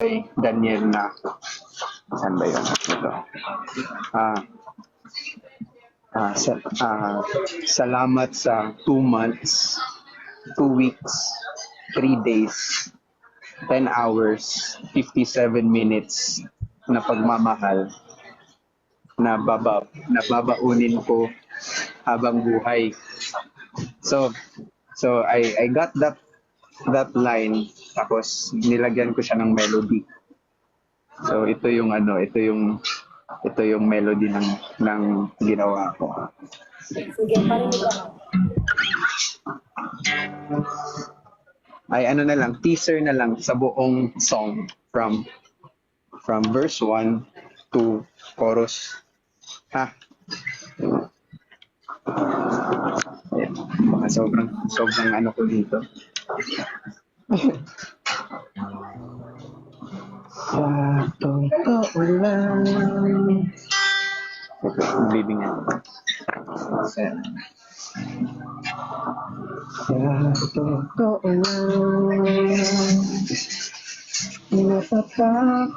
kay Daniel na, saan ba yun? Ito. Salamat sa 2 months, 2 weeks, 3 days, 10 hours, 57 minutes na pagmamahal na babaunin ko habang buhay. So I got that line, tapos nilagyan ko siya ng melody. So ito yung melody ng ginawa ko. Sige, parinig ako. Ay ano na lang, teaser na lang sa buong song from verse 1 to chorus. Ha? Ayan. Baka sobrang ano ko dito. Sa totoo lang. Okay, bleeding ako. Sa totoo lang. Natatakot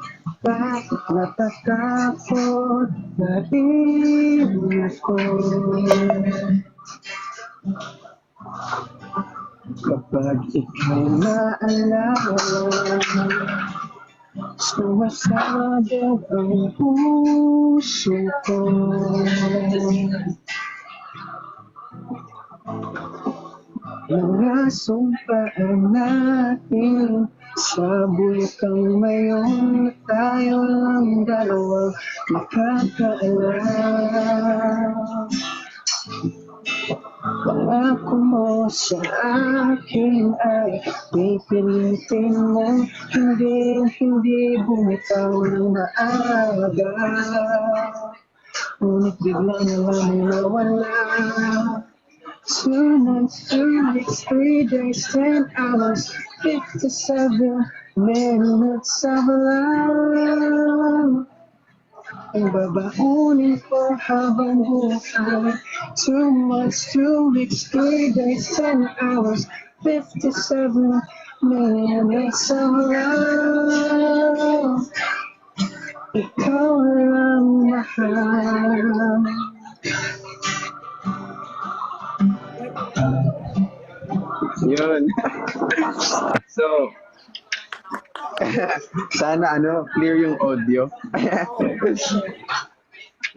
na rin ako. Kapag ika'y naalala, sumasabog ang puso ko. Mga sumpaan natin sa bulkang mayon, tayo lang dalawang makakaalam. Pangako mo sa akin ay pipilitin mo, hindi bumitaw ng maaga. Ngunit bigla na lang nawala. 2 months, 2 weeks, 3 days, 10 hours, 57 minutes of love. Ang babaunin ko habang buhay. 2 months, 2 weeks, 3 days, 10 hours, 57 minutes of love. Ikaw lang mahal. Yun. So, sana clear yung audio.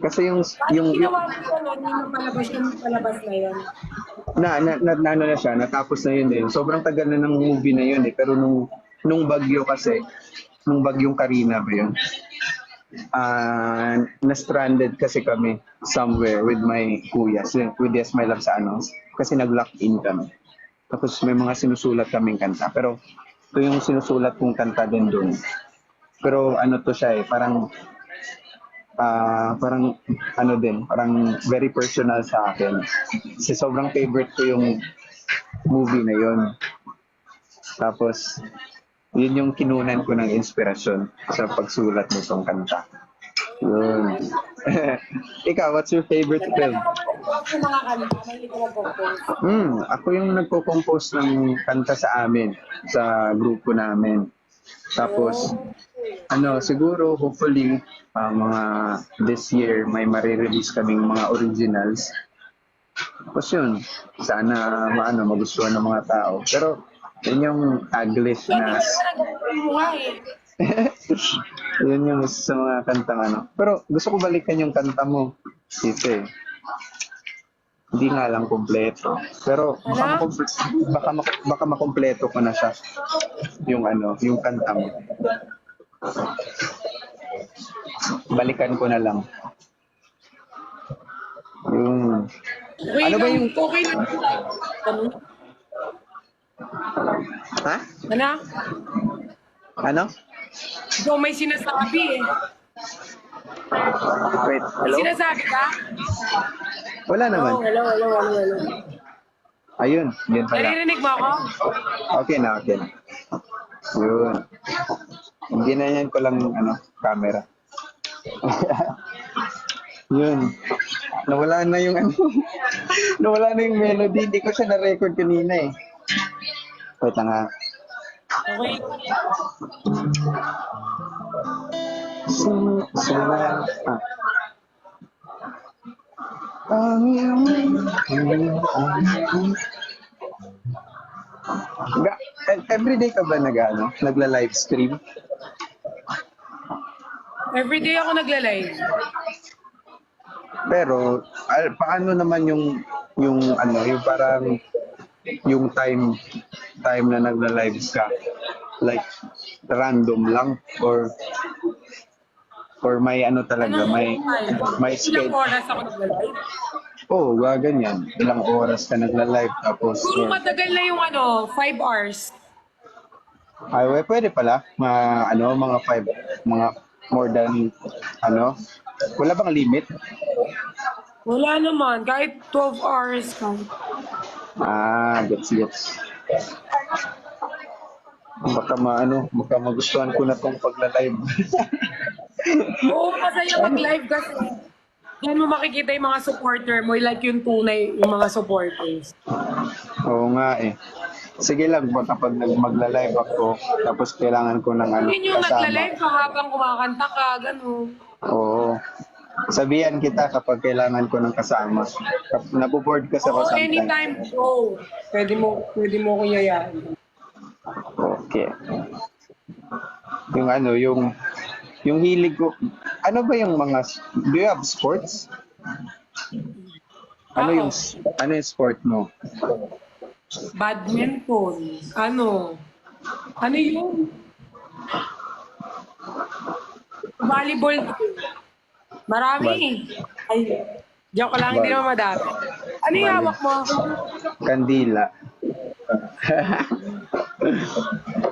Kasi yung Ginawa ko nun, yung palabas na yun. na siya, natapos na yun eh. Sobrang tagal na ng movie na yun eh. Pero nung bagyo kasi, nung bagyong Karina ba yun? Na-stranded kasi kami somewhere with my kuya, with Yes My Love sa kasi nag-lock in kami. Tapos may mga sinusulat kaming kanta. Pero ito yung sinusulat kong kanta din doon. Pero to siya eh, parang very personal sa akin. Kasi sobrang favorite ko yung movie na yun. Tapos, yun yung kinunan ko ng inspirasyon sa pagsulat nitong kanta. Yun. Ikaw, what's your favorite film? Ako yung nagko-compose ng kanta sa amin, sa grupo namin. Tapos, siguro, hopefully, mga this year, may marirelease kaming mga originals. Tapos yun, sana magustuhan ng mga tao. Pero, yun yung Taglish na... Yun yung sa mga kantang Pero gusto ko balikan yung kanta mo, Tite. Hindi nga lang kompleto. Pero baka makompleto ko na siya. Yung yung kanta mo. Balikan ko na lang. Yung... Wait ba yung... Okay lang. Ha? Ikaw may sinasabi eh. Wait, hello? Sinasabi ka? Wala naman. Hello. Ayun, yun pala. Naririnig mo ako? Okay na. Yun. Ginanyan ko lang camera. Yun. Nawala na yung nawala na yung melody. Hindi ko siya na-record kanina eh. Wait lang ha. Okay. Sila, ang everyday ka ba nagla-live stream? Everyday ako nagla-live. Pero paano naman yung yung parang yung time na nagla-live ka? Like random lang or may talaga, may Ilang schedule. oras ako nagla-live? Oh, ganyan. Ilang oras ka nagla-live tapos Puro matagal na yung 5 hours. ay pwede pala mga 5 mga more than wala bang limit? Wala naman, kahit 12 hours ka. Gets. Baka magustuhan ko na tong pagla-live. Oo, masaya mag-live kasi. Diyan mo makikita yung mga supporter mo, like yung tunay, yung mga supporters. Oo nga eh. Sige lang, kapag magla-live ako, tapos kailangan ko ng Yun yung kasama. nagla-live ka habang kumakanta ka, gano'n. Oo. Sabihan kita kapag kailangan ko ng kasama. Naboboard kasi ako Oo, sometimes. anytime, go. Pwede mo ko yayain. Okay. Yung hilig ko, ano ba yung do you have sports? Ano yung sport mo? Badminton. Ano yun? Volleyball. Marami. Ay, joke lang, hindi naman madami. Ano yung hawak mo? Kandila.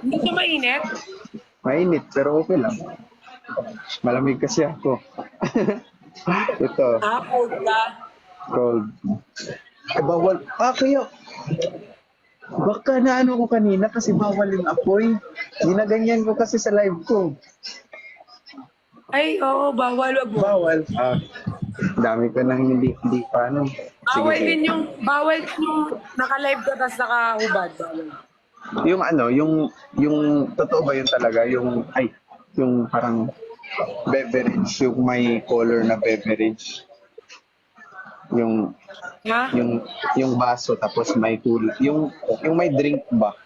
Hindi siya mainit? Mainit, pero okay lang. Malamig kasi ako. Ito, Cold ka. cold. Bawal. Kaya, baka ko kanina kasi bawal yung apoy. Ginaganyan ko kasi sa live ko. Ay, oo, bawal. Wag mo. Bawal. Dami ko nang hindi paano. Bawal din yung naka-live ka tapos nakahubad. Yung totoo ba yun talaga? Yung parang beverage, yung may color na beverage. Ha? Yung baso tapos may kulay. Yung may drink ba?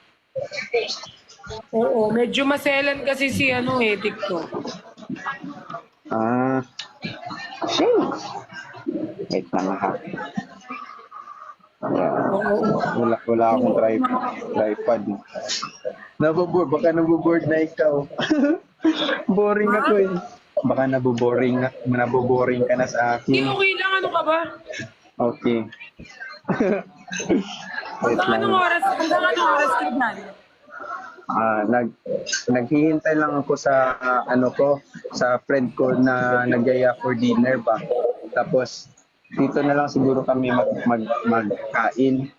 Oo, medyo maselan kasi si TikTok. Shame. Wait lang ha. Wala akong tripod. Baka naboboard na ikaw. Boring ako eh. Baka naboboring ka na sa Hindi, akin. okay lang. Ano ka ba? Okay. Wait Hanggang lang. anong oras ka dyan? Naghihintay lang ako sa sa friend ko na nagyaya for dinner ba. Tapos dito na lang siguro kami magkain.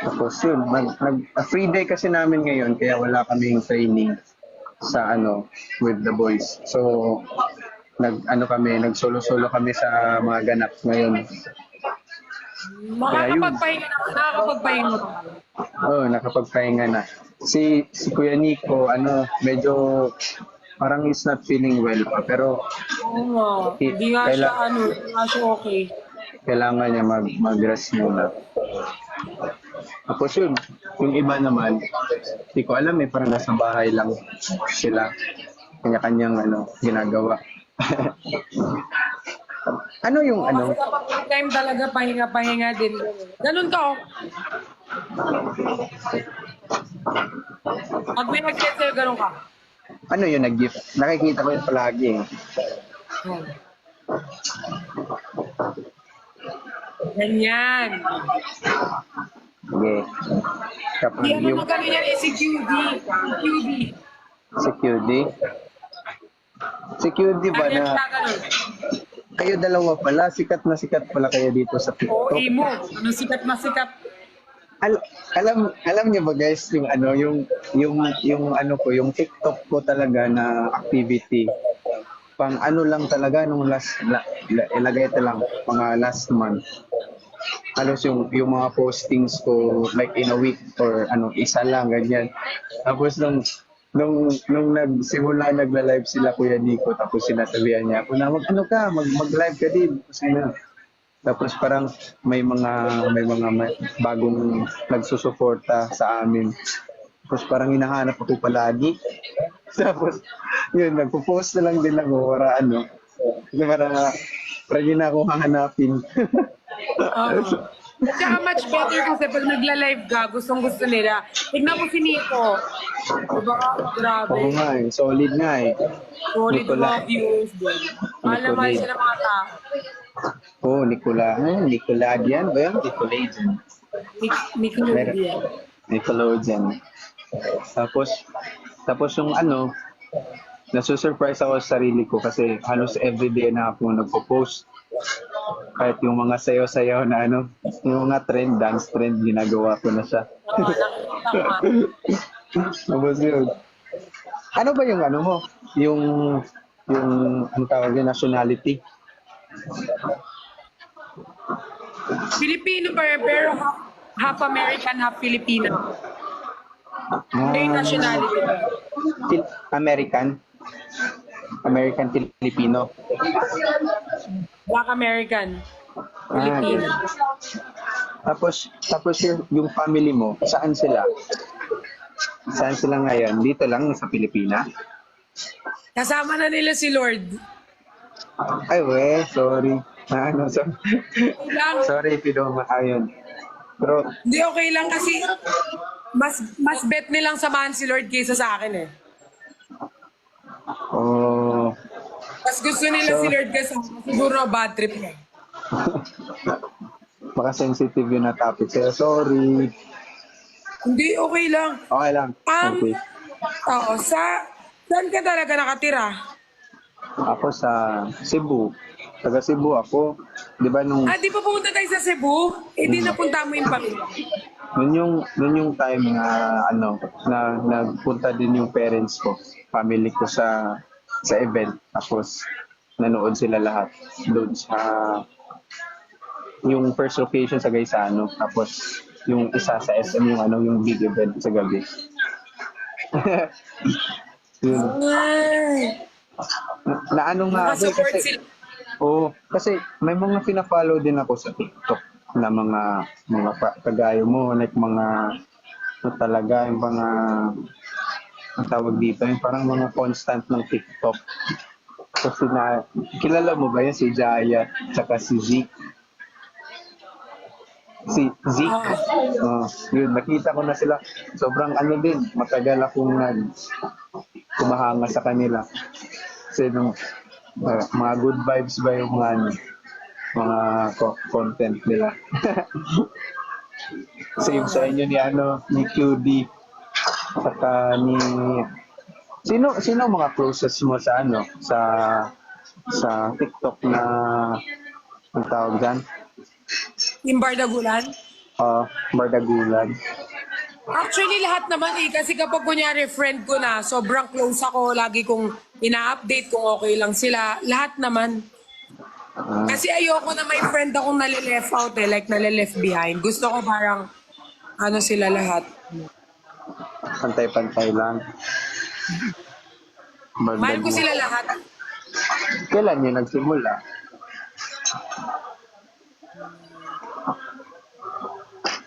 Tapos yun, free day kasi namin ngayon kaya wala kaming training sa with the boys. So nagsolo-solo kami sa mga ganap ngayon. Nakakapagpahinga ka. Nakapagpahinga na. Si Kuya Nico, medyo parang is not feeling well pa, pero Oo nga. Hindi nga siya okay. kailangan niya mag-rest muna. Tapos yung iba naman, hindi ko alam parang nasa bahay lang sila. Kanya-kanyang ginagawa. Kapag time talaga, pahinga din. Ganun ka, oh. Pag may nag-set ganun ka. Ano yung nag-gift? Nakikita ko yun palagi eh. Ganyan. Sige. Kapag Hindi ano magano yan si QD. Si QD? Si QD ba na kayo dalawa pala, sikat na sikat pala kayo dito sa TikTok? Oo, Imo. Ano sikat na sikat? Alam niyo ba guys, yung yung TikTok ko talaga na activity, pang lang talaga nung ilagay ito lang, mga last month. Halos yung mga postings ko like in a week or isa lang, ganyan. Tapos nung nung nagsimula nagla-live sila Kuya Nico, tapos sinasabihan niya ako na ano ka, mag-live ka din. Tapos parang may bagong nagsusuporta sa amin. Tapos parang hinahanap ako palagi. Tapos yun, nagpo-post na lang din ako para yun na ako hahanapin. Oo. Tsaka much better kasi pag nagla-live ka, gustong-gusto nila. Tignan mo si Nico. Diba? Grabe. Oo nga eh, solid nga eh. Solid Nicola. mga views din. Mahal na mahal Nicolay. siya ng mga tao. Oh, Nicoladian ba yun? Nicoladian. Nickelodeon. Nickelodeon. Tapos yung nasusurprise ako sa sarili ko kasi halos everyday na ako nagpo-post. Kahit yung mga sayaw-sayaw na yung mga dance trend, ginagawa ko na siya. Nakikita ko nga. Tapos yun. Ano ba yung mo? Yung ang tawag yung nationality? Filipino pero half American, half Filipino. Ano yung nationality mo? American. American Filipino. Black American. Ah, Filipino. tapos yung family mo, saan sila? Saan sila ngayon? Dito lang sa Pilipinas? Kasama na nila si Lord. Ay, sorry. Lang, Sorry, Pidoma. Ayun. Pero, hindi okay lang kasi mas bet nilang samahan si Lord kaysa sa akin eh. oh, Mas gusto nila So- si Lord kasama. Siguro bad trip niya. baka sensitive yun na topic. Kaya sorry. Hindi, okay lang. Okay lang. Okay. Oo, saan ka talaga nakatira? Ako sa Cebu. Taga Cebu ako. Di ba nung Di pa pumunta tayo sa Cebu? Di napunta mo yung pamilya. Nun yung time na nagpunta din yung parents ko, family ko sa event. Tapos nanood sila lahat doon sa yung first location sa Gaisano. Tapos yung isa sa SM yung big event sa gabi. Yun. Ay, Na nga ako nakasupport kasi sila. kasi may mga pina-follow din ako sa TikTok na mga kagaya mo, like mga talaga yung mga ang tawag dito, yung parang mga constant ng TikTok. Kasi kilala mo ba yan si Jaya tsaka si Zeke? Si Zeke. Yun, nakita ko na sila. Sobrang din, matagal akong kumahanga sa kanila. Kasi nung mga good vibes ba yung mga content nila. Same sa inyo ni QD saka ni sino mga closest mo sa sa TikTok na ang tawag dyan? Yung Bardagulan? Bardagulan. Actually, lahat naman kasi kapag kunyari friend ko na, sobrang close ako, lagi kong ina-update kung okay lang sila. Lahat naman. Kasi ayoko na may friend akong nalileft out like nalileft behind. Gusto ko parang, sila lahat. Pantay-pantay lang. Mahal ko sila lahat. Kailan yun nagsimula?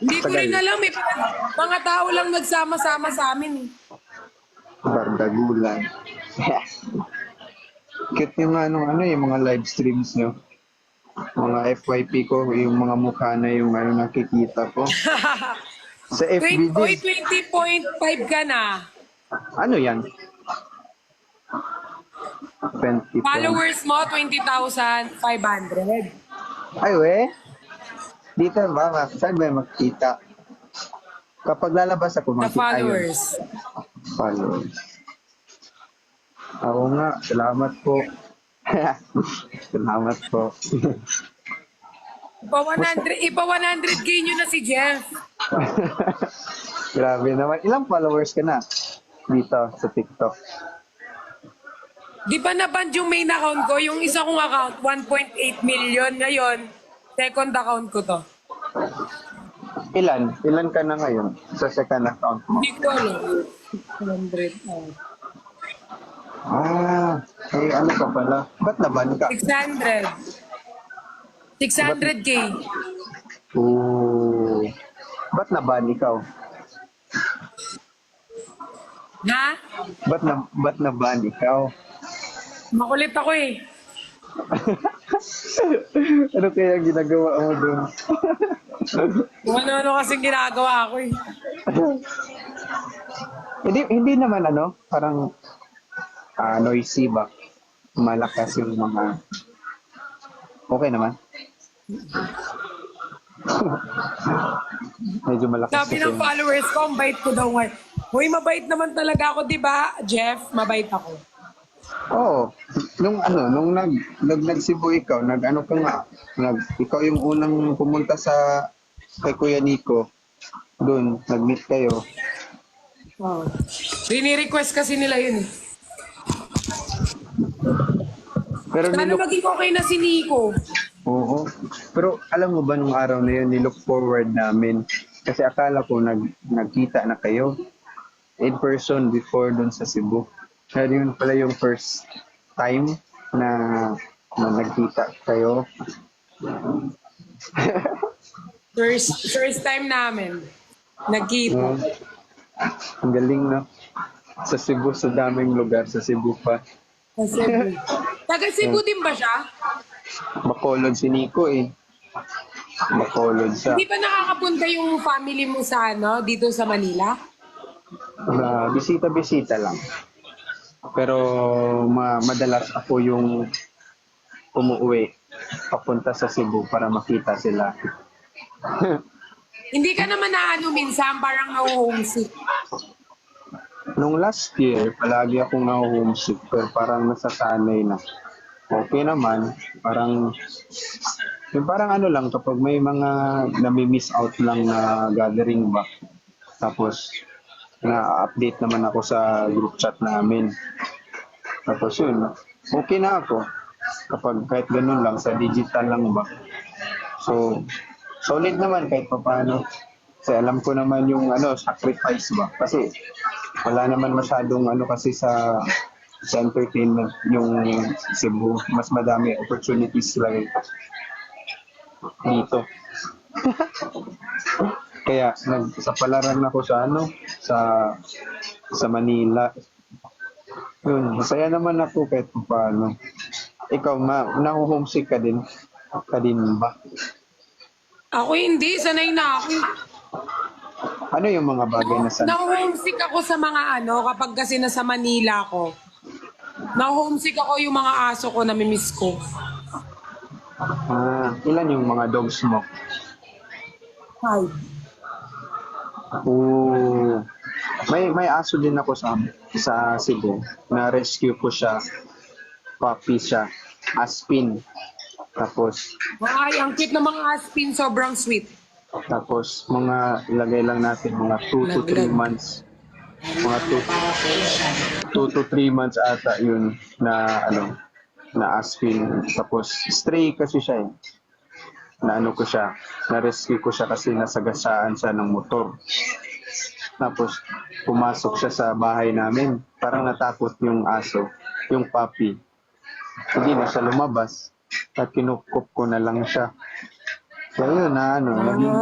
Hindi ko rin alam eh. Mga tao lang nagsama-sama sa amin. Bardagulan. Cute yung yung mga live streams nyo. Mga FYP ko, yung mga mukha na yung nakikita ko. Sa FB Oy, din. 20.5 ka na. Ano yan? 20 Followers mo, 20,500. Ay, dito ba? Saan ba makikita? Kapag lalabas ako, The makikita followers. Followers. Ako nga, salamat po. Salamat po. Ipa 100k nyo na si Jeff. Grabe naman. Ilang followers ka na dito sa TikTok? Di ba na-ban yung main account ko? Yung isa kong account, 1.8 million. Ngayon, second account ko to. Ilan? Ilan ka na ngayon sa second account mo? Hindi ko alam. 100. Oh. Eh ano ka pala? Ba't naban ka? 600. 600K. Oo. Ba't naban ikaw? Ha? Ba't naban ikaw? Makulit ako eh. Ano kaya ginagawa mo doon? Kung ano-ano kasing ginagawa ko eh. Hindi naman ano, parang noisy ba? Malakas yung mga... Okay naman. Medyo malakas Sabi kasi. ng followers ko, ang bait ko daw ngayon. Uy, mabait naman talaga ako, di ba, Jeff? Mabait ako. Oo. Nung nag-Cebu ikaw, nag-ano ka nga, ikaw yung unang pumunta kay Kuya Nico. Doon, nag-meet kayo. Oh. Rini-request kasi nila yun eh. Pero Sana maging okay na si Nico. Oo. Pero alam mo ba nung araw na yun, nilook forward namin. Kasi akala ko nagkita na kayo in person before doon sa Cebu. Pero yun pala yung first time na nagkita kayo. First time namin. Nagkita. Ang galing na. Sa Cebu, sa daming lugar, sa Cebu pa. Sa Cebu. Taga Cebu din ba siya? Bacolod si Nico eh. Bacolod siya. Hindi ba nakakapunta yung family mo sa dito sa Manila? Bisita-bisita lang. Pero madalas ako yung umuwi papunta sa Cebu para makita sila. Hindi ka naman minsan parang na-homesick. Nung last year, palagi akong na-homesick pero parang nasasanay na. Okay naman, parang ano lang kapag may mga nami-miss out lang na gathering ba. Tapos na-update naman ako sa group chat namin. Tapos yun, okay na ako. Kapag kahit ganun lang, sa digital lang ba. So, solid naman kahit paano. Kasi alam ko naman yung sacrifice ba. Kasi wala naman masyadong kasi sa entertainment yung Cebu. Mas madami opportunities lang dito. Kaya sa palaran ako sa Manila. Yun, masaya naman ako kahit paano. Ikaw, naho-homesick ka din? Ka din ba? Ako hindi, sanay na ako. Ano yung mga bagay na Na-homesick ako sa mga kapag kasi nasa Manila ako. Na-homesick ako yung mga aso ko na mimiss ko. Ilan yung mga dogs mo? 5. May aso din ako sa Cebu. Na-rescue ko siya. Puppy siya. Aspin. Tapos Ay, ang cute ng mga aspin, sobrang sweet. Tapos, ilagay lang natin mga 2 to 3 months. Mga 2 to 3 months ata yun na aspin. Tapos, stray kasi siya eh. Ko siya, na-rescue ko siya kasi nasagasaan siya ng motor. Tapos, pumasok siya sa bahay namin. Parang natakot yung aso, yung puppy. Hindi na siya lumabas. At kinukup ko na lang siya. So, yun naging